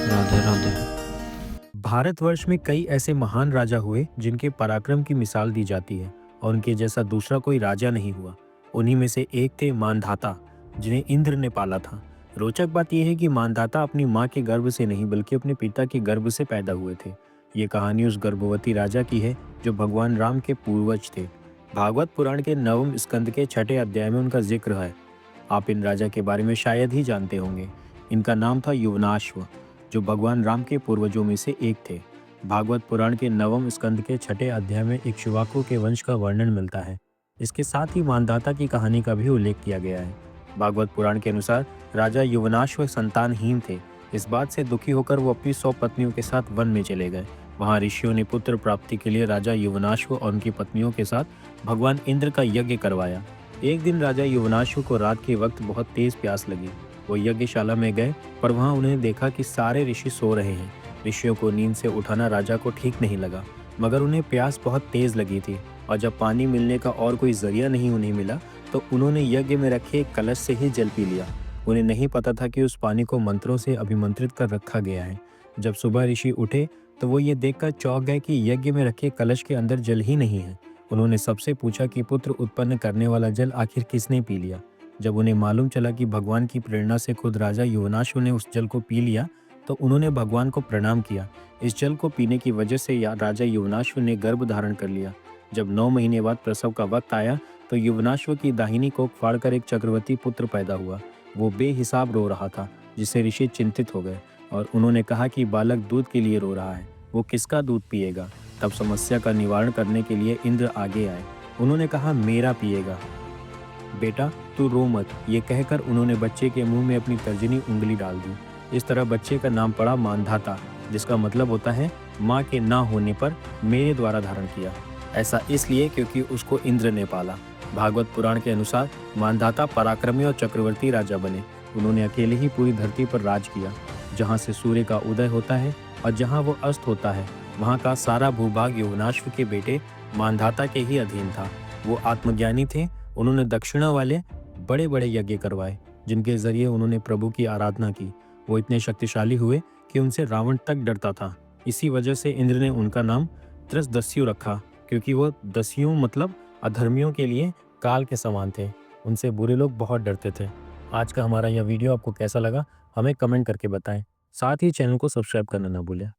राधे राधे। भारतवर्ष में कई ऐसे महान राजा हुए जिनके पराक्रम की मिसाल दी जाती है और उनके जैसा दूसरा कोई राजा नहीं हुआ। उन्हीं में से एक थे मानधाता, जिन्हें इंद्र ने पाला था। रोचक बात यह है कि मानधाता अपनी माँ के गर्भ से नहीं बल्कि अपने पिता के गर्भ से पैदा हुए थे। ये कहानी उस गर्भवती राजा की है जो भगवान राम के पूर्वज थे। भागवत पुराण के नवम स्कंद के छठे अध्याय में उनका जिक्र है। आप इन राजा के बारे में शायद ही जानते होंगे। इनका नाम था युवनाश्व, जो भगवान राम के पूर्वजों में से एक थे। भागवत पुराण के नवम स्कंद के छठे अध्याय में इक्ष्वाकु के वंश का वर्णन मिलता है। इसके साथ ही मानधाता की कहानी का भी उल्लेख किया गया है। भागवत पुराण के अनुसार राजा युवनाश्व संतानहीन थे। इस बात से दुखी होकर वो अपनी 100 पत्नियों के साथ वन में चले गए। वहां ऋषियों ने पुत्र प्राप्ति के लिए राजा युवनाश्व और उनकी पत्नियों के साथ भगवान इंद्र का यज्ञ करवाया। एक दिन राजा युवनाश्व को रात के वक्त बहुत तेज प्यास लगी। वो यज्ञशाला में गए, पर वहां उन्हें देखा कि सारे ऋषि सो रहे हैं। ऋषियों को नींद से उठाना राजा को ठीक नहीं लगा, मगर उन्हें प्यास बहुत तेज लगी थी और जब पानी मिलने का और कोई जरिया नहीं उन्हें मिला तो उन्होंने यज्ञ में रखे एक कलश से ही जल पी लिया। उन्हें नहीं पता था कि उस पानी को मंत्रों से अभिमंत्रित कर रखा गया है। जब सुबह ऋषि उठे तो वो ये देखकर चौंक गए कि यज्ञ में रखे कलश के अंदर जल ही नहीं है। उन्होंने सबसे पूछा कि पुत्र उत्पन्न करने वाला जल आखिर किसने पी लिया। जब उन्हें मालूम चला कि भगवान की प्रेरणा से खुद राजा युवनाश्व ने उस जल को पी लिया तो उन्होंने भगवान को प्रणाम किया। इस जल को पीने की वजह से राजा युवनाश्व ने गर्भ धारण कर लिया। जब 9 महीने बाद प्रसव का वक्त आया तो युवनाश्व की दाहिनी कोख फाड़कर एक चक्रवर्ती पुत्र पैदा हुआ। वो बेहिसाब रो रहा था, जिससे ऋषि चिंतित हो गए और उन्होंने कहा कि बालक दूध के लिए रो रहा है, वो किसका दूध पिएगा। तब समस्या का निवारण करने के लिए इंद्र आगे आए। उन्होंने कहा, मेरा पिएगा। बेटा तू रो मत, ये कहकर उन्होंने बच्चे के मुंह में अपनी तर्जनी उंगली डाल दी। इस तरह बच्चे का नाम पड़ा मानधाता, जिसका मतलब होता है माँ के ना होने पर मेरे द्वारा धारण किया। ऐसा इसलिए क्योंकि उसको इंद्र ने पाला। भागवत पुराण के अनुसार मानधाता पराक्रमी और चक्रवर्ती राजा बने। उन्होंने अकेले ही पूरी धरती पर राज किया। जहाँ से सूर्य का उदय होता है और जहाँ वो अस्त होता है, वहाँ का सारा भूभाग युवनाश्व के बेटे मानधाता के ही अधीन था। वो आत्मज्ञानी थे। उन्होंने दक्षिणा वाले बड़े बड़े यज्ञ करवाए, जिनके जरिए उन्होंने प्रभु की आराधना की। वो इतने शक्तिशाली हुए कि उनसे रावण तक डरता था। इसी वजह से इंद्र ने उनका नाम त्रसदस्यु रखा, क्योंकि वो दस्युओं मतलब अधर्मियों के लिए काल के समान थे। उनसे बुरे लोग बहुत डरते थे। आज का हमारा यह वीडियो आपको कैसा लगा, हमें कमेंट करके बताएं। साथ ही चैनल को सब्सक्राइब करना ना भूलें।